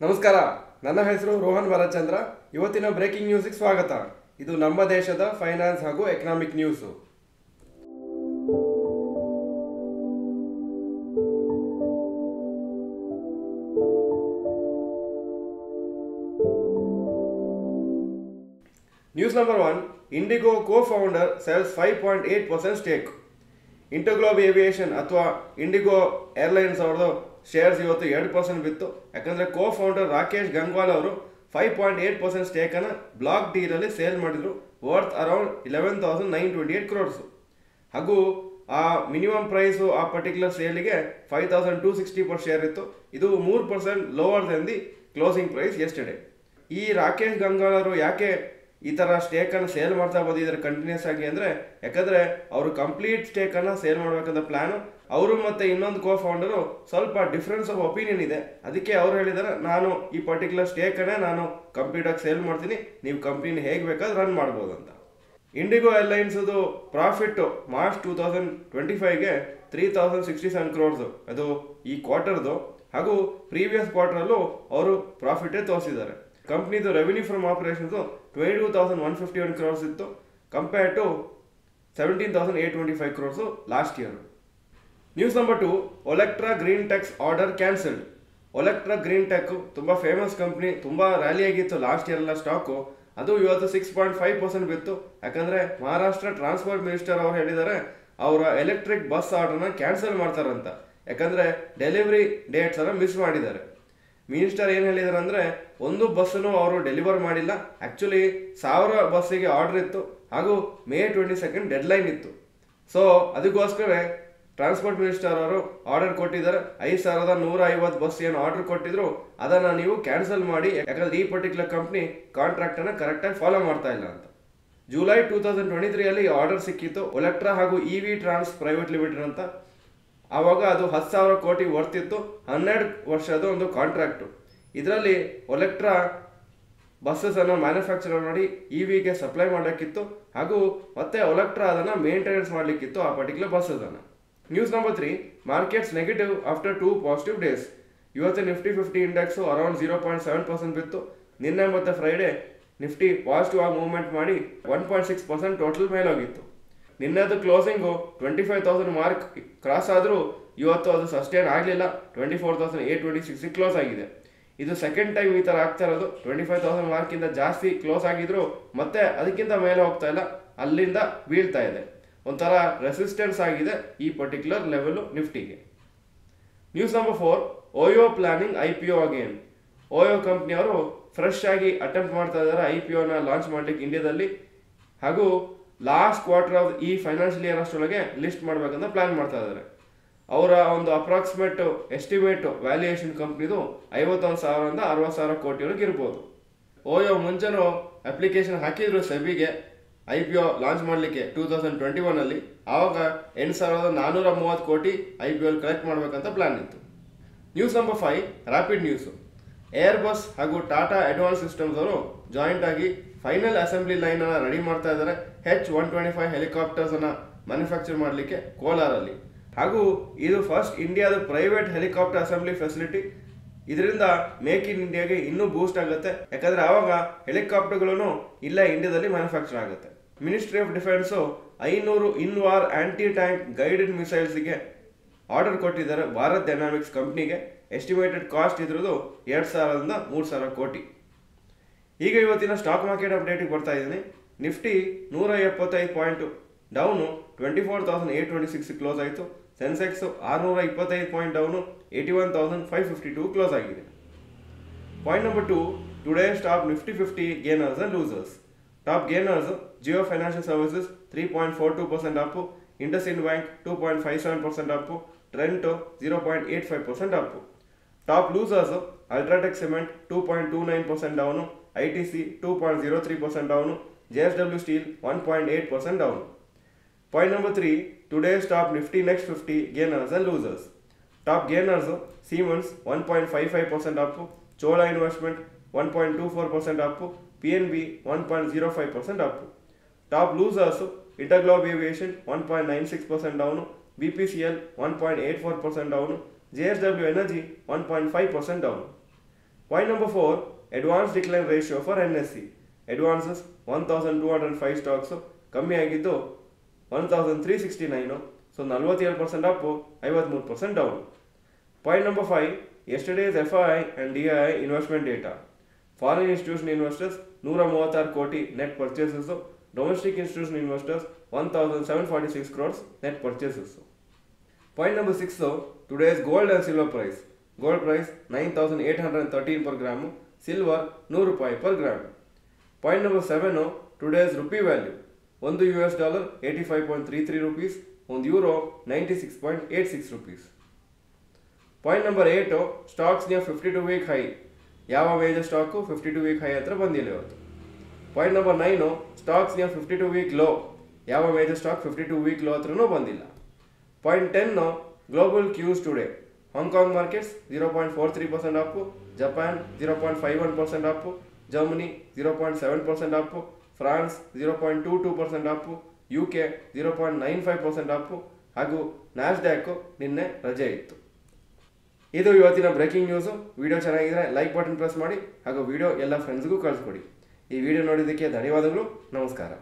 ನಮಸ್ಕಾರ. ನನ್ನ ಹೆಸರು ರೋಹನ್ ವರಚಂದ್ರ. ಇವತ್ತಿನ ಬ್ರೇಕಿಂಗ್ ನ್ಯೂಸ್ಗೆ ಸ್ವಾಗತ. ಇದು ನಮ್ಮ ದೇಶದ ಫೈನಾನ್ಸ್ ಹಾಗೂ economic news. News number 1. IndiGo co-founder sells 5.8% stake. InterGlobe aviation ಅಥವಾ ಇಂಡಿಗೋ ಏರ್ಲೈನ್ಸ್ ಅವ್ರದ್ದು ಶೇರ್ಸ್ ಇವತ್ತು 2% ಬಿತ್ತು. ಯಾಕಂದರೆ ಕೋ-ಫೌಂಡರ್ ರಾಕೇಶ್ ಗಂಗ್ವಾಲ್ ಅವರು 5.8% ಸ್ಟೇಕನ್ನು ಬ್ಲಾಕ್ ಡೀಲಲ್ಲಿ ಸೇಲ್ ಮಾಡಿದರು, ವರ್ತ್ ಅರೌಂಡ್ 11,928 crores. ಹಾಗೂ ಆ ಮಿನಿಮಮ್ ಪ್ರೈಸು ಆ ಪರ್ಟಿಕ್ಯುಲರ್ ಸೇಲಿಗೆ 5,260 per ಶೇರ್ ಇತ್ತು. ಇದು 3% lower than the closing price yesterday. ಈ ರಾಕೇಶ್ ಗಂಗ್ವಾಲ್ ಅವರು ಯಾಕೆ ಈ ಥರ ಸ್ಟೇಕನ್ನು ಸೇಲ್ ಮಾಡ್ತಾ ಬಂದಿದ್ದಾರೆ ಕಂಟಿನ್ಯೂಸ್ ಆಗಿ ಅಂದರೆ, ಯಾಕಂದರೆ ಅವರು ಕಂಪ್ಲೀಟ್ ಸ್ಟೇಕನ್ನು ಸೇಲ್ ಮಾಡಬೇಕಂತ ಪ್ಲ್ಯಾನು. ಅವರು ಮತ್ತು ಇನ್ನೊಂದು ಕೋ-ಫೌಂಡರು ಸ್ವಲ್ಪ ಡಿಫ್ರೆನ್ಸ್ ಆಫ್ ಒಪಿನಿಯನ್ ಇದೆ. ಅದಕ್ಕೆ ಅವ್ರು ಹೇಳಿದ್ದಾರೆ, ನಾನು ಈ ಪರ್ಟಿಕ್ಯುಲರ್ ಸ್ಟೇಕನ್ನೇ ನಾನು ಕಂಪ್ಲೀಟಾಗಿ ಸೇಲ್ ಮಾಡ್ತೀನಿ, ನೀವು ಕಂಪ್ನಿನ ಹೇಗೆ ಬೇಕಾದ್ರೆ ರನ್ ಮಾಡ್ಬೋದು ಅಂತ. ಇಂಡಿಗೋ ಏರ್ಲೈನ್ಸದು ಪ್ರಾಫಿಟ್ಟು ಮಾರ್ಚ್ 2025ಗೆ 3,067 crores, ಅದು ಈ ಕ್ವಾರ್ಟರ್ದು. ಹಾಗೂ ಪ್ರೀವಿಯಸ್ ಕ್ವಾರ್ಟರಲ್ಲೂ ಅವರು ಪ್ರಾಫಿಟೇ ತೋರಿಸಿದ್ದಾರೆ. ಕಂಪ್ನಿದು ರೆವಿನ್ಯೂ ಫ್ರಮ್ ಆಪರೇಷನ್ಸು 22,151 crores ಇತ್ತು, compare to 17,825 crores last year. News number 2. Olectra Green Tech's order cancelled. Olectra Green Tech ತುಂಬ ಫೇಮಸ್ ಕಂಪ್ನಿ, ತುಂಬ ರ್ಯಾಲಿ ಆಗಿತ್ತು ಲಾಸ್ಟ್ ಇಯರ್ ಎಲ್ಲ ಸ್ಟಾಕು. ಅದು ಇವತ್ತು 6.5% ಬಿತ್ತು. ಯಾಕಂದರೆ ಮಹಾರಾಷ್ಟ್ರ ಟ್ರಾನ್ಸ್ಪೋರ್ಟ್ ಮಿನಿಸ್ಟರ್ ಅವರು ಹೇಳಿದ್ದಾರೆ ಅವರ ಎಲೆಕ್ಟ್ರಿಕ್ ಬಸ್ ಆರ್ಡರ್ನ ಕ್ಯಾನ್ಸಲ್ ಮಾಡ್ತಾರಂತ. ಯಾಕಂದರೆ ಡೆಲಿವರಿ ಡೇಟ್ಸನ್ನು ಮಿಸ್ ಮಾಡಿದ್ದಾರೆ. ಮಿನಿಸ್ಟರ್ ಏನು ಹೇಳಿದ್ದಾರೆ ಅಂದರೆ, ಒಂದು ಬಸ್ಸನ್ನು ಅವರು ಡೆಲಿವರ್ ಮಾಡಿಲ್ಲ. ಆ್ಯಕ್ಚುಲಿ 1000 ಬಸ್ಸಿಗೆ ಆರ್ಡರ್ ಇತ್ತು, ಹಾಗೂ May 22 ಡೆಡ್ಲೈನ್ ಇತ್ತು. ಸೊ ಅದಕ್ಕೋಸ್ಕರ ಟ್ರಾನ್ಸ್ಪೋರ್ಟ್ ಮಿನಿಸ್ಟರ್ ಅವರು ಆರ್ಡರ್ ಕೊಟ್ಟಿದ್ದಾರೆ. 5,150 ಬಸ್ ಏನು ಆರ್ಡರ್ ಕೊಟ್ಟಿದ್ರು ಅದನ್ನು ನೀವು ಕ್ಯಾನ್ಸಲ್ ಮಾಡಿ, ಯಾಕಂದರೆ ಈ ಪರ್ಟಿಕ್ಯುಲರ್ ಕಂಪ್ನಿ ಕಾಂಟ್ರಾಕ್ಟನ್ನು ಕರೆಕ್ಟಾಗಿ ಫಾಲೋ ಮಾಡ್ತಾ ಇಲ್ಲ ಅಂತ. ಜುಲೈ 2023 ಆರ್ಡರ್ ಸಿಕ್ಕಿತ್ತು ಒಲೆಕ್ಟ್ರಾ ಹಾಗೂ EV ಟ್ರಾನ್ಸ್ ಪ್ರೈವೇಟ್ ಲಿಮಿಟೆಡ್ ಅಂತ. ಆವಾಗ ಅದು 10,000 ಕೋಟಿ ವರ್ತಿತ್ತು. 12 ವರ್ಷದ ಒಂದು ಕಾಂಟ್ರಾಕ್ಟು. ಇದರಲ್ಲಿ ಒಲೆಕ್ಟ್ರಾ ಬಸ್ಸನ್ನು ಮ್ಯಾನುಫ್ಯಾಕ್ಚರ್ ಮಾಡಿ EVಗೆ ಸಪ್ಲೈ ಮಾಡಲಿಕ್ಕಿತ್ತು, ಹಾಗೂ ಮತ್ತೆ ಒಲೆಕ್ಟ್ರಾ ಅದನ್ನು ಮೇಂಟೆನೆನ್ಸ್ ಮಾಡಲಿಕ್ಕಿತ್ತು ಆ ಪರ್ಟಿಕ್ಯುಲರ್ ಬಸ್ಸನ್ನು. News number 3. Markets negative after 2 positive days. ಇವತ್ತು ನಿಫ್ಟಿ 50 ಇಂಡೆಕ್ಸು ಅರೌಂಡ್ 0.7% ಬಿತ್ತು. ನಿನ್ನೆ ಮತ್ತು ಫ್ರೈಡೇ ನಿಫ್ಟಿ ಪಾಸಿಟಿವ್ ಆಗಿ ಮೂವ್ಮೆಂಟ್ ಮಾಡಿ 1.6% ಟೋಟಲ್ ಮೇಲೋಗಿತ್ತು. ನಿನ್ನೆದು ಕ್ಲೋಸಿಂಗು 25,000 ಮಾರ್ಕ್ ಕ್ರಾಸ್ ಆದರೂ ಇವತ್ತು ಅದು ಸಸ್ಟೇನ್ ಆಗಲಿಲ್ಲ. 24,826 ಕ್ಲೋಸ್ ಆಗಿದೆ. ಇದು ಸೆಕೆಂಡ್ ಟೈಮ್ ಈ ಥರ ಆಗ್ತಾ ಇರೋದು. 25,000 ಮಾರ್ಕಿಂದ ಜಾಸ್ತಿ ಕ್ಲೋಸ್ ಆಗಿದ್ರು ಮತ್ತೆ ಅದಕ್ಕಿಂತ ಮೇಲೆ ಹೋಗ್ತಾ ಇಲ್ಲ, ಅಲ್ಲಿಂದ ಬೀಳ್ತಾ ಇದೆ. ಒಂಥರ ರೆಸಿಸ್ಟೆನ್ಸ್ ಆಗಿದೆ ಈ ಪರ್ಟಿಕ್ಯುಲರ್ ಲೆವೆಲು ನಿಫ್ಟಿಗೆ. News number 4. OYO planning IPO again. OYO ಕಂಪ್ನಿಯವರು ಫ್ರೆಶ್ ಆಗಿ ಅಟೆಂಪ್ಟ್ ಮಾಡ್ತಾ ಇದ್ದಾರೆ IPOನ ಲಾಂಚ್ ಮಾಡಲಿಕ್ಕೆ ಇಂಡಿಯಾದಲ್ಲಿ. ಹಾಗೂ ಲಾಸ್ಟ್ ಕ್ವಾರ್ಟರ್ ಆಫ್ ಈ ಫೈನಾನ್ಷಿಯಲ್ ಇಯರ್ ಅಷ್ಟೊಳಗೆ ಲಿಸ್ಟ್ ಮಾಡಬೇಕಂತ ಪ್ಲ್ಯಾನ್ ಮಾಡ್ತಾ ಇದ್ದಾರೆ. ಅವರ ಒಂದು ಅಪ್ರಾಕ್ಸಿಮೇಟ್ ಎಸ್ಟಿಮೇಟ್ ವ್ಯಾಲ್ಯೂಯೇಷನ್ ಕಂಪ್ನಿದು 51,000ರಿಂದ 60,000 ಕೋಟಿವರೆಗೆ ಇರ್ಬೋದು. ಓಯೋ ಮುಂಚೆನೂ ಅಪ್ಲಿಕೇಶನ್ ಹಾಕಿದ್ರು ಸೆಬಿಗೆ IPO ಲಾಂಚ್ ಮಾಡಲಿಕ್ಕೆ 2021. ಆವಾಗ 8,430 ಕೋಟಿ IPO ಕಲೆಕ್ಟ್ ಮಾಡಬೇಕಂತ ಪ್ಲ್ಯಾನ್ ಇತ್ತು. News number 5. Rapid news. Airbus ಹಾಗೂ ಟಾಟಾ ಅಡ್ವಾನ್ಸ್ ಸಿಸ್ಟಮ್ಸ್ ಅವರು ಜಾಯಿಂಟ್ ಆಗಿ ಫೈನಲ್ ಅಸೆಂಬ್ಲಿ ಲೈನನ್ನು ರೆಡಿ ಮಾಡ್ತಾ ಇದ್ದಾರೆ H125 ಹೆಲಿಕಾಪ್ಟರ್ಸನ್ನು ಮ್ಯಾನುಫ್ಯಾಕ್ಚರ್ ಮಾಡಲಿಕ್ಕೆ ಕೋಲಾರಲ್ಲಿ. ಹಾಗೂ ಇದು ಫಸ್ಟ್ ಇಂಡಿಯಾದ ಪ್ರೈವೇಟ್ ಹೆಲಿಕಾಪ್ಟರ್ ಅಸೆಂಬ್ಲಿ ಫೆಸಿಲಿಟಿ. ಇದರಿಂದ ಮೇಕ್ ಇನ್ ಇಂಡಿಯಾಗೆ ಇನ್ನೂ ಬೂಸ್ಟ್ ಆಗುತ್ತೆ. ಯಾಕಂದರೆ ಆವಾಗ ಹೆಲಿಕಾಪ್ಟರ್ಗಳನ್ನು ಇಲ್ಲೇ ಇಂಡಿಯಾದಲ್ಲಿ ಮ್ಯಾನುಫ್ಯಾಕ್ಚರ್ ಆಗುತ್ತೆ. Ministry of defence 500 Invar anti tank guided ಮಿಸೈಲ್ಸ್ಗೆ ಆರ್ಡರ್ ಕೊಟ್ಟಿದ್ದಾರೆ ಭಾರತ್ ಡೈನಾಮಿಕ್ಸ್ ಕಂಪ್ನಿಗೆ. ಎಸ್ಟಿಮೇಟೆಡ್ ಕಾಸ್ಟ್ ಇದ್ರದ್ದು 2,000ರಿಂದ 3,000 ಕೋಟಿ. ಈಗ ಇವತ್ತಿನ ಸ್ಟಾಕ್ ಮಾರ್ಕೆಟ್ ಅಪ್ಡೇಟಿಗೆ ಬರ್ತಾ ಇದ್ದೀನಿ. ನಿಫ್ಟಿ 175 ಪಾಯಿಂಟ್ ಡೌನು 24,826 ಕ್ಲೋಸ್ ಆಯಿತು. ಸೆನ್ಸೆಕ್ಸು 625 ಪಾಯಿಂಟ್ ಡೌನು 81,552 ಕ್ಲೋಸ್ ಆಗಿದೆ. Point number 2. Today's top Nifty 50 gainers and losers. Top gainers Jio financial services 3.42% up, IndusInd bank 2.57% up, Trent 0.85% up. Top losers UltraTech cement 2.29% down, ITC 2.03% down, JSW steel 1.8% down. Point number 3. Today's top Nifty next 50 gainers and losers. Top gainers Siemens 1.55% up, Chola investment 1.24% up, PNB 1.05% Appu. Top losers InterGlobe aviation 1.96% down, BPCL 1.84% down, JSW energy 1.5% down. Point number 4, advance decline ratio for NSE. Advances 1205 stocks ಕಮ್ಮಿ ಆಗಿದ್ದು 1369, so 47% up, 53% down. Point number 5, yesterday's FII and DII investment data. Foreign institutional investors 136 ಕೋಟಿ net purchases, domestic institutional investors 1746 crores net purchases. Point number 6, today's gold and silver price. Gold price 9813 per gram, silver 100 ರೂಪಾಯಿ per gram. Point number 7, today's rupee value. $1 85.33 rupees, €1 96.86 rupees. Point number 8, stocks near 52-week high. ಯಾವ major stock 52-week high ಹತ್ರ ಬಂದಿಲ್ಲ ಇವತ್ತು. Point number 9, stocks near 52-week low. ಯಾವ major stock 52-week low ಹತ್ರನೂ ಬಂದಿಲ್ಲ. Point 10, global Qs today. Hong Kong markets 0.43% up, Japan 0.51% up, Germany 0.7% up, France 0.22% up, UK 0.95% up ಹಾಗೂ Nasdaq ನಿನ್ನೆ ರಜೆ ಇತ್ತು. ಇದು ಇವತ್ತಿನ ಬ್ರೇಕಿಂಗ್ ನ್ಯೂಸು. ವಿಡಿಯೋ ಚೆನ್ನಾಗಿದ್ರೆ ಲೈಕ್ ಬಟನ್ ಪ್ರೆಸ್ ಮಾಡಿ ಹಾಗೂ ವಿಡಿಯೋ ಎಲ್ಲ ಫ್ರೆಂಡ್ಸ್ಗೂ ಕಳಿಸ್ಕೊಡಿ. ಈ ವಿಡಿಯೋ ನೋಡಿದ್ದಕ್ಕೆ ಧನ್ಯವಾದಗಳು. ನಮಸ್ಕಾರ.